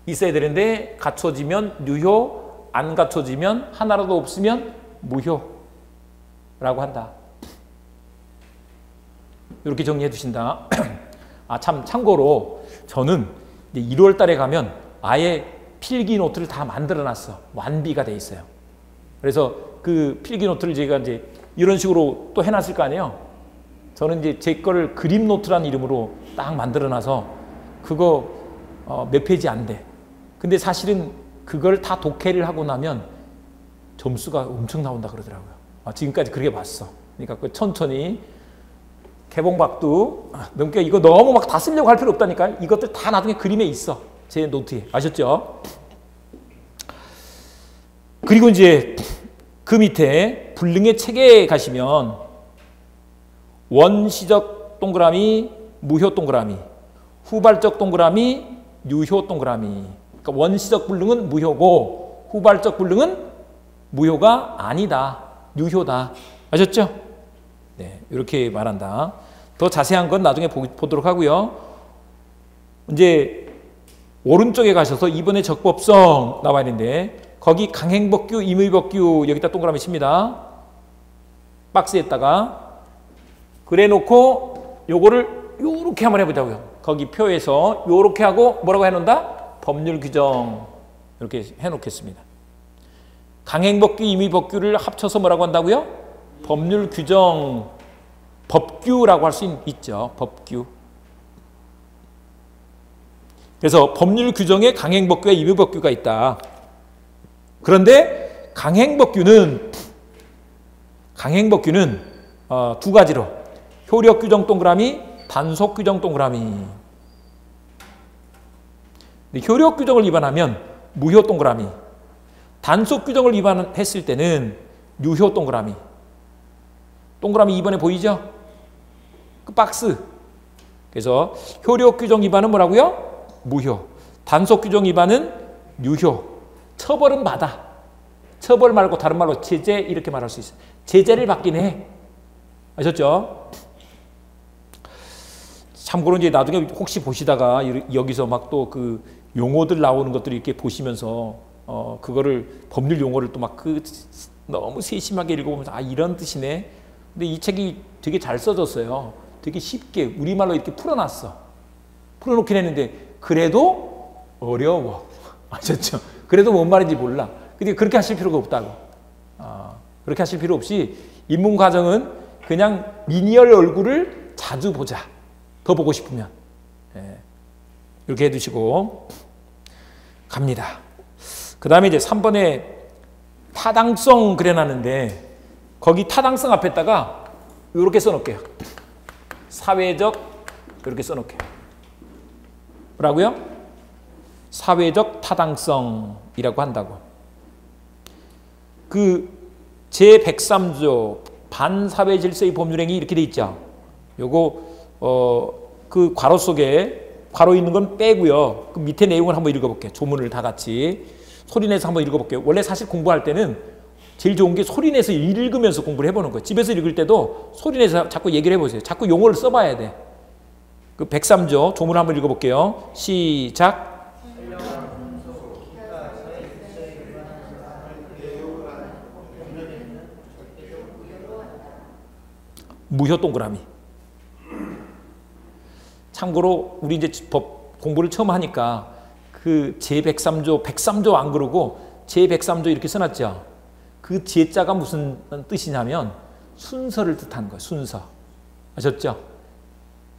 있어야 되는데 갖춰지면 유효, 안 갖춰지면 하나라도 없으면 무효라고 한다. 이렇게 정리해 주신다. 참고로 저는 이제 1월 달에 가면 아예 필기 노트를 다 만들어 놨어. 완비가 돼 있어요. 그래서 그 필기 노트를 제가 이제 이런 식으로 또 해놨을 거 아니에요. 저는 이제 제 거를 그림 노트라는 이름으로 딱 만들어 놔서 그거 몇 페이지 안 돼. 근데 사실은 그걸 다 독해를 하고 나면 점수가 엄청 나온다 그러더라고요. 지금까지 그렇게 봤어. 그러니까 그 천천히 개봉박도 넘게 이거 너무 막 다 쓰려고 할 필요 없다니까. 이것들 다 나중에 그림에 있어. 제 노트에. 아셨죠? 그리고 이제 그 밑에 불능의 체계에 가시면 원시적 동그라미, 무효 동그라미, 후발적 동그라미, 유효 동그라미. 그러니까 원시적 불능은 무효고 후발적 불능은 무효가 아니다. 유효다. 아셨죠? 네, 이렇게 말한다. 더 자세한 건 나중에 보도록 하고요. 이제 오른쪽에 가셔서 이번에 적법성 나와 있는데 거기 강행법규, 임의법규 여기다 동그라미 칩니다. 박스에다가 그래 놓고 요거를 요렇게 한번 해보자고요. 거기 표에서 요렇게 하고 뭐라고 해놓는다? 법률 규정 이렇게 해놓겠습니다. 강행법규, 임의법규를 합쳐서 뭐라고 한다고요? 법률 규정, 법규라고 할 수 있죠. 법규. 그래서 법률 규정에 강행법규와 임의법규가 있다. 그런데 강행법규는 두 가지로 효력규정 동그라미, 단속규정 동그라미. 효력규정을 위반하면 무효 동그라미, 단속규정을 위반했을 때는 유효 동그라미. 동그라미 2번에 보이죠? 그 박스. 그래서 효력규정 위반은 뭐라고요? 무효. 단속규정 위반은 유효. 처벌은 받아. 처벌 말고 다른 말로 제재 이렇게 말할 수 있어요. 제재를 받긴 해. 아셨죠? 참고로 이제 나중에 혹시 보시다가 여기서 막 또 그 용어들 나오는 것들을 이렇게 보시면서 그거를 법률 용어를 또 막 너무 세심하게 읽어보면서 이런 뜻이네. 근데 이 책이 되게 잘 써졌어요. 되게 쉽게 우리말로 이렇게 풀어놨어. 풀어놓긴 했는데 그래도 어려워. 아셨죠? 그래도 뭔 말인지 몰라. 근데 그렇게 하실 필요가 없다고. 그렇게 하실 필요 없이 입문 과정은 그냥 미니얼 얼굴을 자주 보자. 더 보고 싶으면. 이렇게 해두시고 갑니다. 그 다음에 이제 3번에 타당성 그려놨는데 거기 타당성 앞에다가 이렇게 써놓을게요. 사회적 이렇게 써놓을게요. 뭐라고요? 사회적 타당성이라고 한다고. 그 제103조 반사회 질서의 법률행위 이렇게 돼 있죠. 요거 그 괄호 속에 괄호 있는 건 빼고요. 그 밑에 내용을 한번 읽어볼게요. 조문을 다 같이 소리내서 한번 읽어볼게요. 원래 사실 공부할 때는 제일 좋은 게 소리내서 읽으면서 공부를 해보는 거예요. 집에서 읽을 때도 소리내서 자꾸 얘기를 해보세요. 자꾸 용어를 써봐야 돼. 그 103조 조문을 한번 읽어볼게요. 시작. 무효 동그라미. 참고로 우리 이제 법 공부를 처음 하니까 그 제103조 103조 안 그러고 제103조 이렇게 써놨죠. 그 제자가 무슨 뜻이냐면 순서를 뜻하는 거예요. 순서. 아셨죠?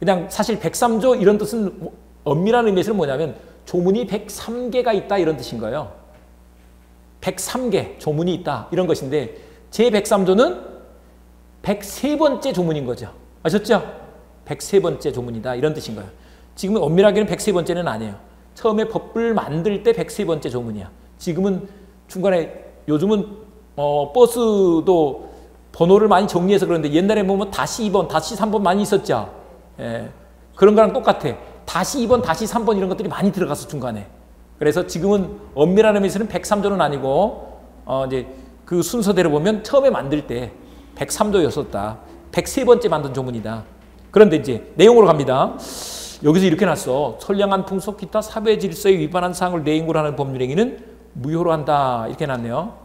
그냥 사실 103조 이런 뜻은 엄밀한 의미에서는 뭐냐면 조문이 103개가 있다 이런 뜻인 거예요. 103개 조문이 있다 이런 것인데 제103조는 103번째 조문인 거죠. 아셨죠? 103번째 조문이다 이런 뜻인 거예요. 지금은 엄밀하게는 103번째는 아니에요. 처음에 법을 만들 때 103번째 조문이야. 지금은 중간에 요즘은 버스도 번호를 많이 정리해서 그러는데 옛날에 보면 다시 2번, 다시 3번 많이 있었죠. 예, 그런 거랑 똑같아. 다시 2번, 다시 3번 이런 것들이 많이 들어가서 중간에. 그래서 지금은 엄밀한 의미에서는 103조는 아니고 이제 그 순서대로 보면 처음에 만들 때 103조였었다. 103번째 만든 조문이다. 그런데 이제 내용으로 갑니다. 여기서 이렇게 놨어. 선량한 풍속 기타 사회 질서에 위반한 사항을 내용으로 하는 법률행위는 무효로 한다. 이렇게 놨네요.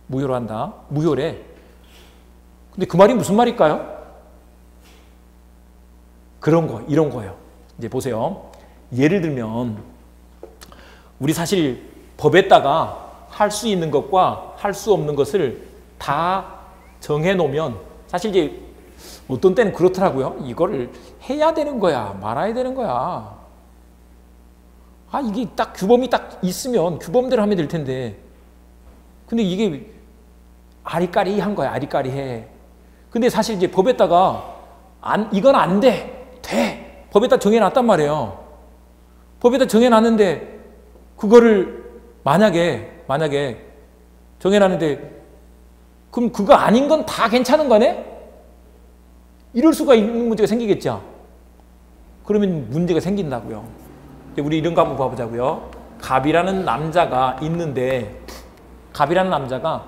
무효로 한다. 무효래. 근데 그 말이 무슨 말일까요? 그런 거, 이런 거예요. 이제 보세요. 예를 들면 우리 사실 법에다가 할 수 있는 것과 할 수 없는 것을 다 정해 놓으면 사실 이제 어떤 때는 그렇더라고요. 이거를 해야 되는 거야, 말아야 되는 거야. 아, 이게 딱 규범이 딱 있으면 규범대로 하면 될 텐데. 근데 이게 아리까리한 거야, 아리까리해. 근데 사실 이제 법에다가 이건 안 돼, 돼. 법에다 정해놨단 말이에요. 법에다 정해놨는데 그거를 만약에 정해놨는데 그럼 그거 아닌 건 다 괜찮은 거네? 이럴 수가 있는 문제가 생기겠죠. 그러면 문제가 생긴다고요. 우리 이런 거 한번 봐보자고요. 갑이라는 남자가 있는데 갑이라는 남자가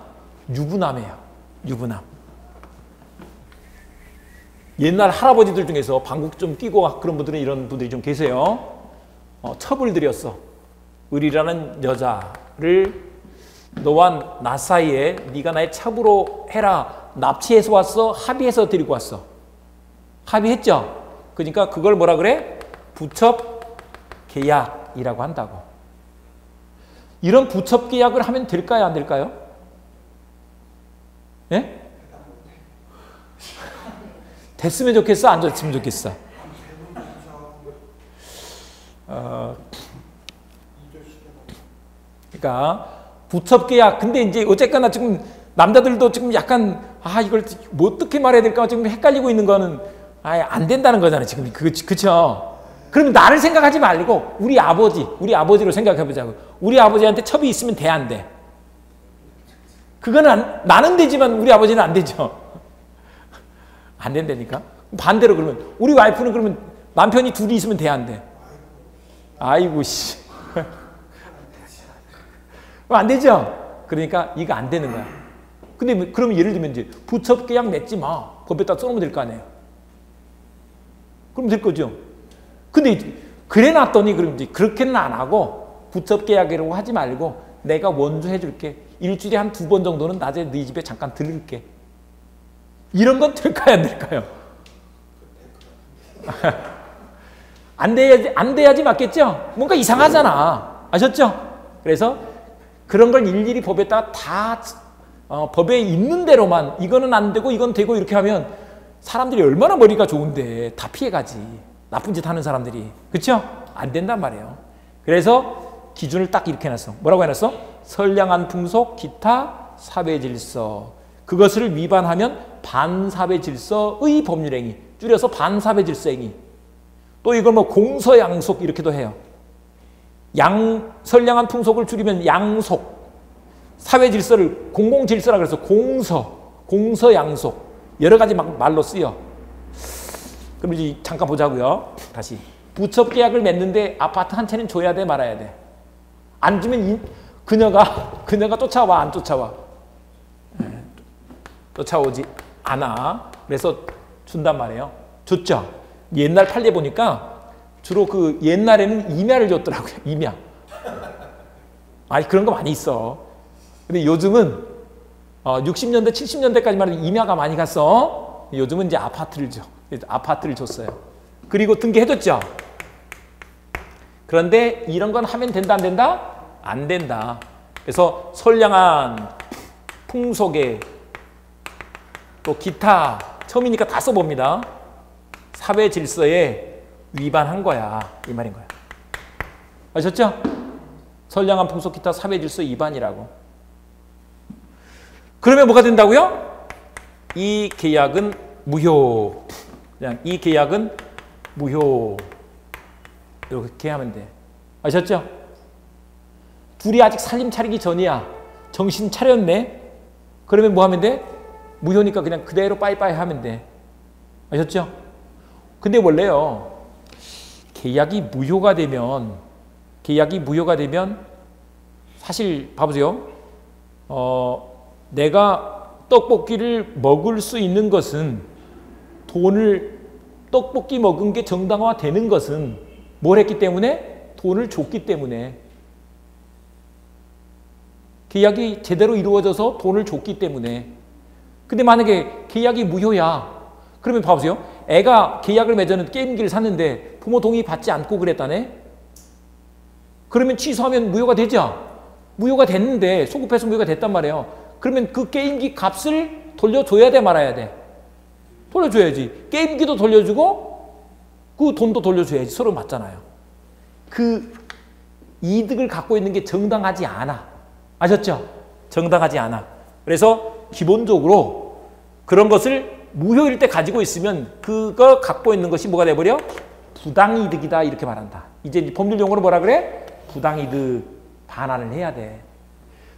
유부남이에요. 유부남. 옛날 할아버지들 중에서 방국 좀 끼고 그런 분들은 이런 분들이 좀 계세요. 첩을 들였어. 을이라는 여자를 너와 나 사이에 네가 나의 첩으로 해라. 납치해서 왔어? 합의해서 데리고 왔어? 합의했죠? 그러니까 그걸 뭐라 그래? 부첩 계약이라고 한다고. 이런 부첩 계약을 하면 될까요? 안 될까요? 예? 됐으면 좋겠어? 안 됐으면 좋겠어? 그러니까 부첩 계약. 근데 이제 어쨌거나 지금 남자들도 지금 약간 이걸 뭐 어떻게 말해야 될까 지금 헷갈리고 있는 거는 안 된다는 거잖아요. 지금 그쵸? 그러면 나를 생각하지 말고 우리 아버지로 생각해 보자고. 우리 아버지한테 첩이 있으면 돼, 안 돼? 그거는 나는 되지만 우리 아버지는 안 되죠. 안 된다니까. 반대로 그러면 우리 와이프는 그러면 남편이 둘이 있으면 돼, 안 돼? 아이고 씨. 안 되죠? 그러니까 이거 안 되는 거야. 근데 그러면 예를 들면 이제 부첩 계약 맺지 마. 법에다 써놓으면 될 거 아니에요. 그럼 될 거죠. 근데 그래 놨더니 그럼 이제 그렇게는 안 하고 부첩 계약이라고 하지 말고 내가 원조 해줄게. 일주일에 한 2번 정도는 낮에 네 집에 잠깐 들를게. 이런 건 될까요? 안 될까요? 안 돼야지 맞겠죠? 뭔가 이상하잖아. 아셨죠? 그래서 그런 걸 일일이 법에다가 다 법에 있는 대로만 이거는 안 되고 이건 되고 이렇게 하면 사람들이 얼마나 머리가 좋은데 다 피해가지. 나쁜 짓 하는 사람들이. 그렇죠? 안 된단 말이에요. 그래서 기준을 딱 이렇게 해놨어. 뭐라고 해놨어? 선량한 풍속, 기타, 사회질서. 그것을 위반하면 반사회질서의 법률행위. 줄여서 반사회질서행위. 또 이걸 뭐 공서양속 이렇게도 해요. 선량한 풍속을 줄이면 양속. 사회질서를 공공질서라 그래서 공서양속. 여러 가지 말로 쓰여. 그럼 이제 잠깐 보자고요. 다시. 부첩 계약을 맺는데 아파트 한 채는 줘야 돼, 말아야 돼? 안 주면 그녀가 쫓아와, 안 쫓아와? 쫓아오지 않아. 그래서 준단 말이에요. 줬죠. 옛날 판례 보니까 주로 그 옛날에는 임야를 줬더라고요. 임야. 아니 그런 거 많이 있어. 근데 요즘은 60년대, 70년대까지만 해도 임야가 많이 갔어. 요즘은 이제 아파트를 줘. 아파트를 줬어요. 그리고 등기해줬죠. 그런데 이런 건 하면 된다, 안 된다? 안 된다. 그래서 선량한 풍속에 또 기타 처음이니까 다 써봅니다. 사회 질서에 위반한 거야. 이 말인 거야. 아셨죠? 선량한 풍속 기타 사회 질서 위반이라고. 그러면 뭐가 된다고요? 이 계약은 무효. 그냥 이 계약은 무효. 이렇게 하면 돼. 아셨죠? 둘이 아직 살림 차리기 전이야. 정신 차렸네. 그러면 뭐 하면 돼? 무효니까 그냥 그대로 빠이빠이 하면 돼. 아셨죠? 근데 원래요. 계약이 무효가 되면 사실 봐보세요. 내가 떡볶이를 먹을 수 있는 것은 떡볶이 먹은 게 정당화되는 것은 뭘 했기 때문에? 돈을 줬기 때문에. 계약이 제대로 이루어져서 돈을 줬기 때문에. 근데 만약에 계약이 무효야. 그러면 봐보세요. 애가 계약을 맺었는데 게임기를 샀는데 부모 동의 받지 않고 그랬다네? 그러면 취소하면 무효가 되죠? 무효가 됐는데 소급해서 무효가 됐단 말이에요. 그러면 그 게임기 값을 돌려줘야 돼, 말아야 돼? 돌려줘야지. 게임기도 돌려주고 그 돈도 돌려줘야지. 서로 맞잖아요. 그 이득을 갖고 있는 게 정당하지 않아. 아셨죠? 정당하지 않아. 그래서 기본적으로 그런 것을 무효일 때 가지고 있으면 그거 갖고 있는 것이 뭐가 돼버려? 부당이득이다 이렇게 말한다. 이제 법률 용어로 뭐라 그래? 부당이득 반환을 해야 돼.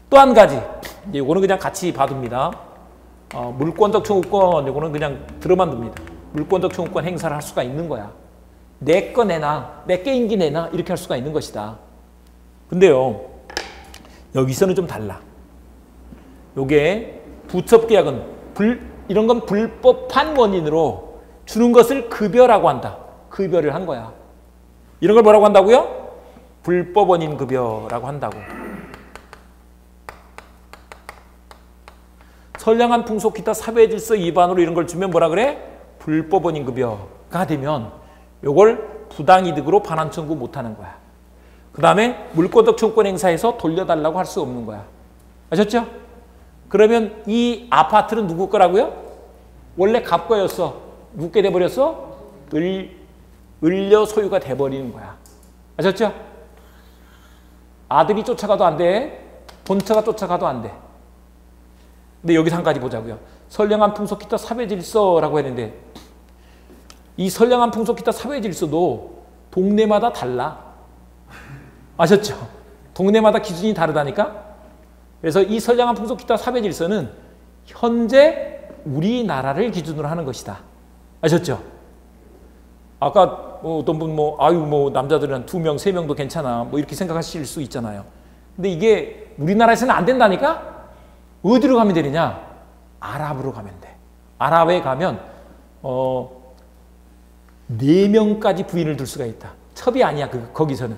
또 한 가지. 이제 이거는 그냥 같이 봐둡니다. 물권적 청구권 이거는 그냥 들어만 둡니다. 물권적 청구권 행사를 할 수가 있는 거야. 내 거 내놔, 내 게임기 내놔 이렇게 할 수가 있는 것이다. 근데요. 여기서는 좀 달라. 요게 부첩계약은 이런 건 불법한 원인으로 주는 것을 급여라고 한다. 급여를 한 거야. 이런 걸 뭐라고 한다고요? 불법 원인 급여라고 한다고. 선량한 풍속 기타 사회 질서 위반으로 이런 걸 주면 뭐라 그래? 불법 원인 급여가 되면 요걸 부당이득으로 반환 청구 못 하는 거야. 그 다음에 물권적 청구권 행사해서 돌려달라고 할 수 없는 거야. 아셨죠? 그러면 이 아파트는 누구 거라고요? 원래 갑거였어. 누구게 돼버렸어? 을려 소유가 돼버리는 거야. 아셨죠? 아들이 쫓아가도 안 돼. 본처가 쫓아가도 안 돼. 근데 여기서 한 가지 보자고요. 선량한 풍속 기타 사회 질서라고 했는데 이 선량한 풍속 기타 사회 질서도 동네마다 달라. 아셨죠? 동네마다 기준이 다르다니까? 그래서 이 선량한 풍속 기타 사회 질서는 현재 우리나라를 기준으로 하는 것이다. 아셨죠? 아까 어떤 분 남자들은 한 2명, 3명도 괜찮아. 이렇게 생각하실 수 있잖아요. 근데 이게 우리나라에서는 안 된다니까? 어디로 가면 되느냐? 아랍으로 가면 돼. 아랍에 가면 4명까지 부인을 둘 수가 있다. 첩이 아니야. 거기서는.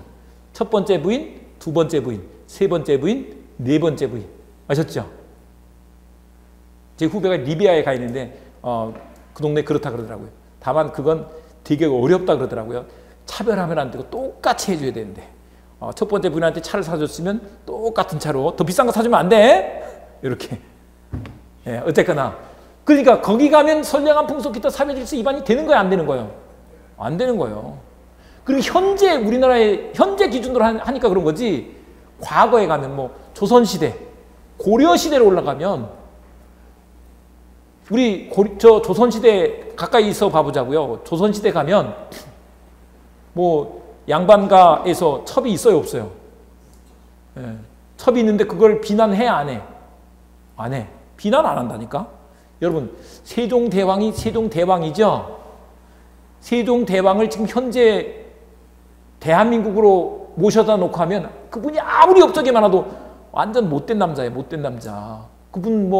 첫 번째 부인, 두 번째 부인, 세 번째 부인, 네 번째 부인. 아셨죠? 제 후배가 리비아에 가 있는데 그 동네 그렇다 그러더라고요. 다만 그건 되게 어렵다 그러더라고요. 차별하면 안 되고 똑같이 해줘야 되는데 첫 번째 부인한테 차를 사줬으면 똑같은 차로 더 비싼 거 사주면 안 돼. 이렇게. 예, 어쨌거나 그러니까 거기 가면 선량한 풍속 기타 사회 질서 위반이 되는 거야, 안 되는 거예요? 안 되는 거예요. 그리고 현재 우리나라의 현재 기준으로 하니까 그런 거지. 과거에 가면 조선시대, 고려시대로 올라가면 우리 조선시대 가까이 있어 봐보자고요. 조선시대 가면 양반가에서 첩이 있어요, 없어요? 예, 첩이 있는데 그걸 비난해, 안 해? 안 해. 비난 안 한다니까? 여러분, 세종대왕이 세종대왕이죠? 세종대왕을 지금 현재 대한민국으로 모셔다 놓고 하면 그분이 아무리 업적이 많아도 완전 못된 남자예요. 못된 남자. 그분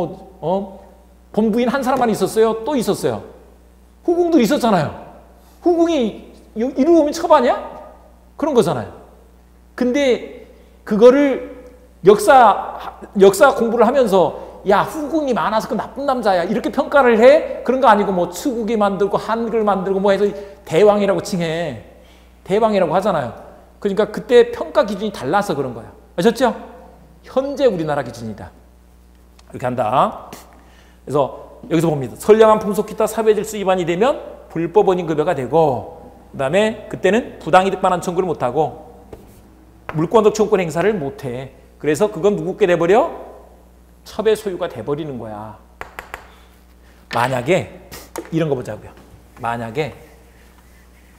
본부인 한 사람만 있었어요? 또 있었어요? 후궁들 있었잖아요. 후궁이 이리로 오면 처바냐? 그런 거잖아요. 근데 그거를 역사 공부를 하면서 야, 후궁이 많아서 그 나쁜 남자야, 이렇게 평가를 해? 그런 거 아니고 뭐 추국이 만들고 한글 만들고 뭐 해서 대왕이라고 칭해. 대왕이라고 하잖아요. 그러니까 그때 평가 기준이 달라서 그런 거야. 아셨죠? 현재 우리나라 기준이다. 이렇게 한다. 그래서 여기서 봅니다. 선량한 풍속 기타 사회질서 위반이 되면 불법원인 급여가 되고, 그 다음에 그때는 부당이득 반환 청구를 못하고 물권적 청구권 행사를 못해. 그래서 그건 누구께 돼버려? 첩의 소유가 돼버리는 거야. 만약에 이런 거 보자고요. 만약에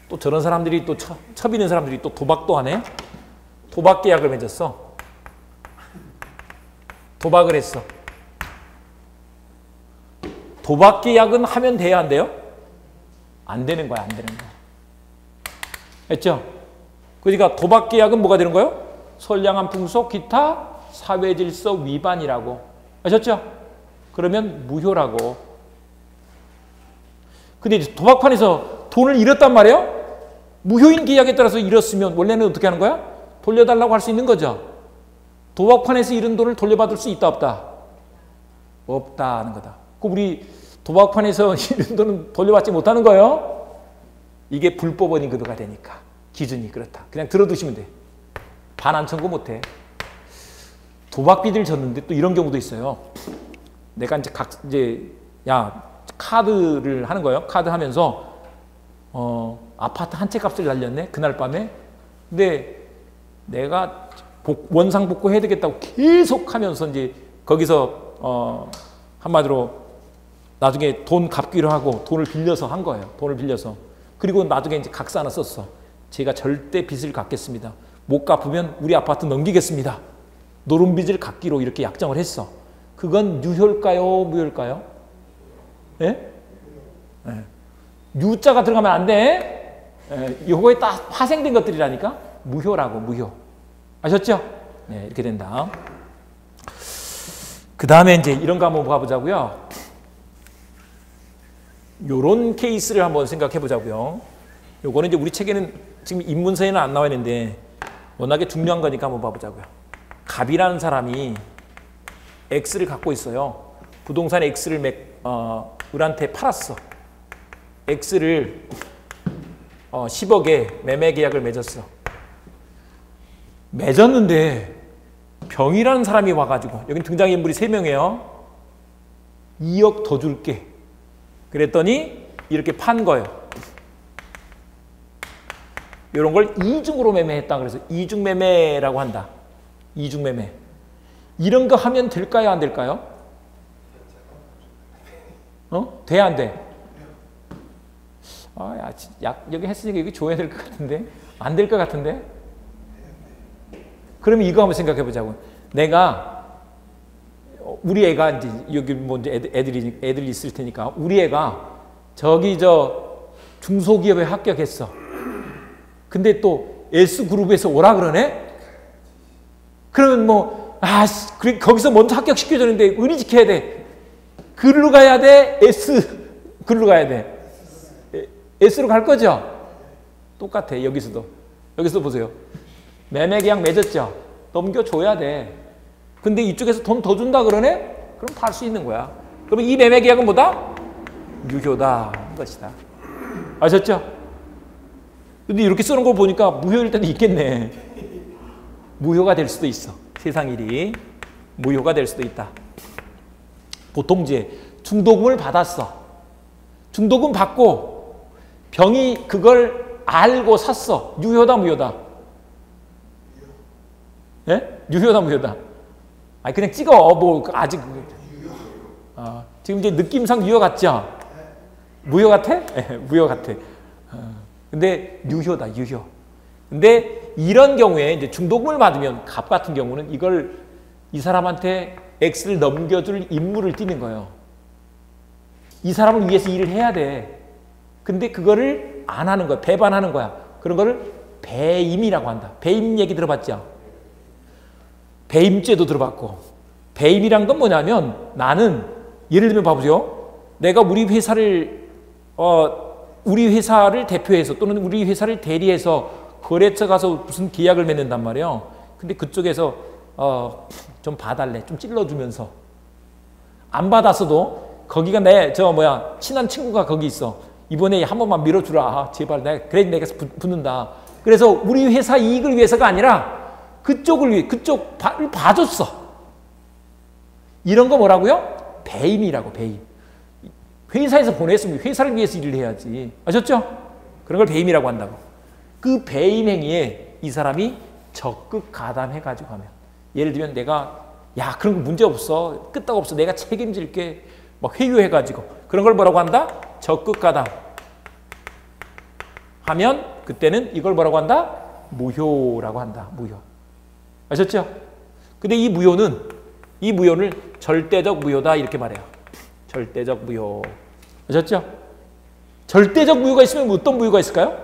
또 저런 사람들이 또 첩 있는 사람들이 또 도박도 하네. 도박 계약을 맺었어. 도박을 했어. 도박 계약은 하면 돼야 안 돼요? 안 되는 거야. 안 되는 거야. 했죠? 그러니까 도박 계약은 뭐가 되는 거예요? 선량한 풍속 기타 사회질서 위반이라고. 아셨죠? 그러면 무효라고. 근데 이제 도박판에서 돈을 잃었단 말이에요? 무효인 계약에 따라서 잃었으면 원래는 어떻게 하는 거야? 돌려달라고 할 수 있는 거죠. 도박판에서 잃은 돈을 돌려받을 수 있다 없다? 없다 하는 거다. 그 우리 도박판에서 잃은 돈은 돌려받지 못하는 거예요. 이게 불법원인 급여가 되니까. 기준이 그렇다. 그냥 들어두시면 돼. 반환 청구 못해. 도박비들 졌는데 또 이런 경우도 있어요. 내가 이제 카드를 하는 거예요. 카드 하면서 아파트 한 채 값을 날렸네. 그날 밤에. 근데 내가 원상 복구해야 되겠다고 계속 하면서 이제 거기서 한마디로 나중에 돈 갚기로 하고 돈을 빌려서 한 거예요. 돈을 빌려서. 그리고 나중에 이제 각서 하나 썼어. 제가 절대 빚을 갚겠습니다. 못 갚으면 우리 아파트 넘기겠습니다. 노름빚을 갚기로 이렇게 약정을 했어. 그건 유효일까요? 무효일까요? 예? 예. 유자가 들어가면 안 돼. 예. 요거에 딱 파생된 것들이라니까. 무효라고. 무효. 아셨죠? 네, 이렇게 된다. 그 다음에 이제 이런 거 한번 봐보자고요. 요런 케이스를 한번 생각해 보자고요. 요거는 이제 우리 책에는 지금 입문서에는 안 나와 있는데 워낙에 중요한 거니까 한번 봐보자고요. 갑이라는 사람이 X를 갖고 있어요. 부동산 X를 을한테 팔았어. X를 10억에 매매 계약을 맺었어. 맺었는데 병이라는 사람이 와가지고, 여기 등장인물이 3명이에요. 2억 더 줄게. 그랬더니 이렇게 판 거예요. 이런 걸 이중으로 매매했다. 그래서 이중매매라고 한다. 이중매매. 이런 거 하면 될까요? 안 될까요? 돼? 안 돼? 여기 했으니까 여기 줘야 될 것 같은데? 안 될 것 같은데? 그러면 이거 한번 생각해 보자고. 우리 애가 이제 여기 뭐 이제 애들이 있을 테니까, 우리 애가 저기 중소기업에 합격했어. 근데 또 S그룹에서 오라 그러네? 그러면 거기서 먼저 합격시켜줬는데 의리 지켜야 돼. 글로 가야 돼? 글로 가야 돼? S로 갈 거죠? 똑같아. 여기서도 보세요. 매매계약 맺었죠? 넘겨줘야 돼. 근데 이쪽에서 돈 더 준다 그러네? 그럼 팔 수 있는 거야. 그러면 이 매매계약은 뭐다? 유효다 하는 것이다. 아셨죠? 근데 이렇게 쓰는 걸 보니까 무효일 때도 있겠네. 무효가 될 수도 있어. 세상 일이 무효가 될 수도 있다. 보통 이제 중도금을 받았어. 중도금 받고 병이 그걸 알고 샀어. 유효다 무효다? 예? 유효다 무효다? 아니 그냥 찍어. 뭐 아직 지금 이제 느낌상 유효 같죠? 무효 같아? 네, 무효 같아. 근데 유효다, 유효. 근데 이런 경우에 이제 중도금을 받으면 갑 같은 경우는 이걸 이 사람한테 X를 넘겨줄 임무를 띠는 거예요. 이 사람을 위해서 일을 해야 돼. 근데 그거를 일을 안 하는 거야. 배반하는 거야. 그런 거를 배임이라고 한다. 배임 얘기 들어봤죠? 배임죄도 들어봤고. 배임이란 건 뭐냐면 나는 예를 들면 봐보죠. 내가 우리 회사를 대표해서 또는 우리 회사를 대리해서 거래처 가서 무슨 계약을 맺는단 말이에요. 근데 그쪽에서 좀 봐달래. 좀 찔러주면서. 안 받았어도 거기가 친한 친구가 거기 있어. 이번에 한 번만 밀어주라. 제발. 그래 내가 붙는다. 그래서 우리 회사 이익을 위해서가 아니라 그쪽을 봐줬어. 이런 거 뭐라고요? 배임이라고, 배임. 회사에서 보냈으면 회사를 위해서 일을 해야지. 아셨죠? 그런 걸 배임이라고 한다고. 그 배임 행위에 이 사람이 적극 가담해가지고 하면. 예를 들면 내가 야 그런 거 문제 없어. 끄떡 없어. 내가 책임질게. 막 회유해가지고. 그런 걸 뭐라고 한다? 적극 가담. 하면 그때는 이걸 뭐라고 한다? 무효라고 한다. 무효. 아셨죠? 근데 이 무효를 절대적 무효다 이렇게 말해요. 절대적 무효. 아셨죠? 절대적 무효가 있으면 어떤 무효가 있을까요?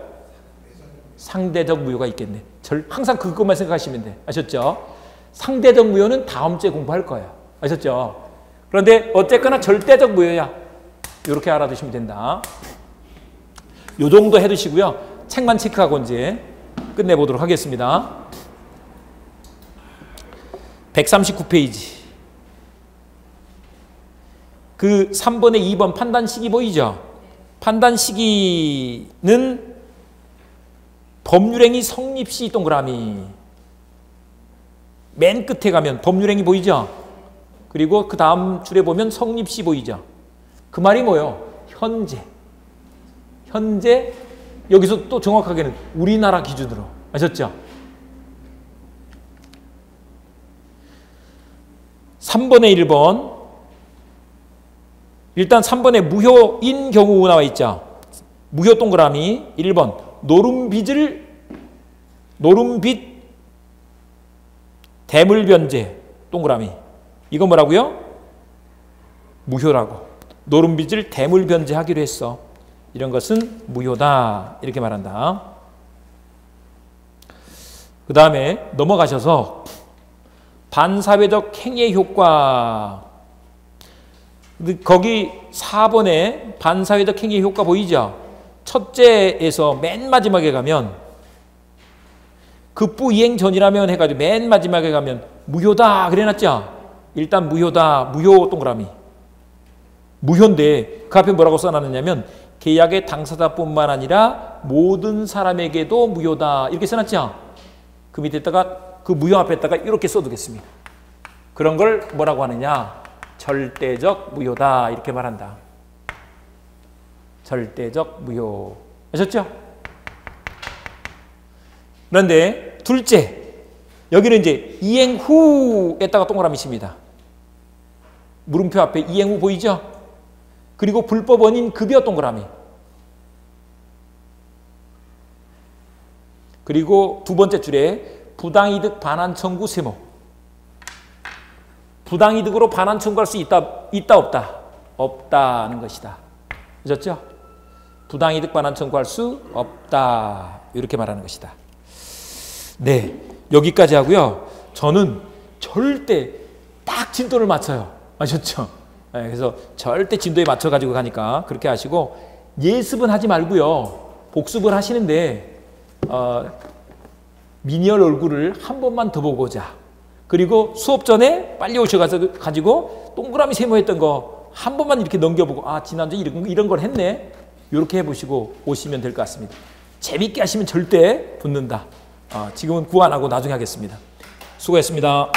상대적 무효가 있겠네. 항상 그것만 생각하시면 돼. 아셨죠? 상대적 무효는 다음 주에 공부할 거예요. 아셨죠? 그런데 어쨌거나 절대적 무효야. 이렇게 알아두시면 된다. 요 정도 해두시고요. 책만 체크하고 이제 끝내보도록 하겠습니다. 139페이지. 그 3번에 2번 판단 시기 보이죠? 판단 시기는 법률행위 성립시 동그라미. 맨 끝에 가면 법률행위 보이죠? 그리고 그 다음 줄에 보면 성립시 보이죠? 그 말이 뭐예요? 현재 여기서 또 정확하게는 우리나라 기준으로. 아셨죠? 3번에 1번. 일단 3번에 무효인 경우 나와 있죠. 무효 동그라미 1번 노름빚 대물변제 동그라미. 이거 뭐라고요? 무효라고. 노름빚을 대물변제하기로 했어. 이런 것은 무효다. 이렇게 말한다. 그 다음에 넘어가셔서 반사회적 행위의 효과. 거기 4번에 반사회적 행위의 효과 보이죠? 첫째에서 맨 마지막에 가면 급부 이행 전이라면 해가지고 맨 마지막에 가면 무효다 그래놨죠? 일단 무효다. 무효 동그라미. 무효인데 그 앞에 뭐라고 써놨느냐면 계약의 당사자뿐만 아니라 모든 사람에게도 무효다. 이렇게 써놨죠? 그 밑에다가 그 무효 앞에다가 이렇게 써두겠습니다. 그런 걸 뭐라고 하느냐? 절대적 무효다. 이렇게 말한다. 절대적 무효. 아셨죠? 그런데 둘째, 여기는 이제 이행 후에다가 동그라미 칩니다. 물음표 앞에 이행 후 보이죠? 그리고 불법 원인 급여 동그라미. 그리고 두 번째 줄에 부당이득 반환 청구 세무. 부당이득으로 반환 청구할 수 있다 없다? 없다는 것이다. 아셨죠? 부당이득 반환 청구할 수 없다. 이렇게 말하는 것이다. 네, 여기까지 하고요. 저는 절대 딱 진도를 맞춰요. 아셨죠? 네, 그래서 절대 진도에 맞춰가지고 가니까 그렇게 하시고 예습은 하지 말고요. 복습을 하시는데 미니얼 얼굴을 한 번만 더 보고자. 그리고 수업 전에 빨리 오셔가지고 동그라미 세모했던 거 한 번만 이렇게 넘겨보고 아 지난주에 이런 걸 했네. 이렇게 해보시고 오시면 될 것 같습니다. 재밌게 하시면 절대 붙는다. 지금은 구안 하고 나중에 하겠습니다. 수고했습니다.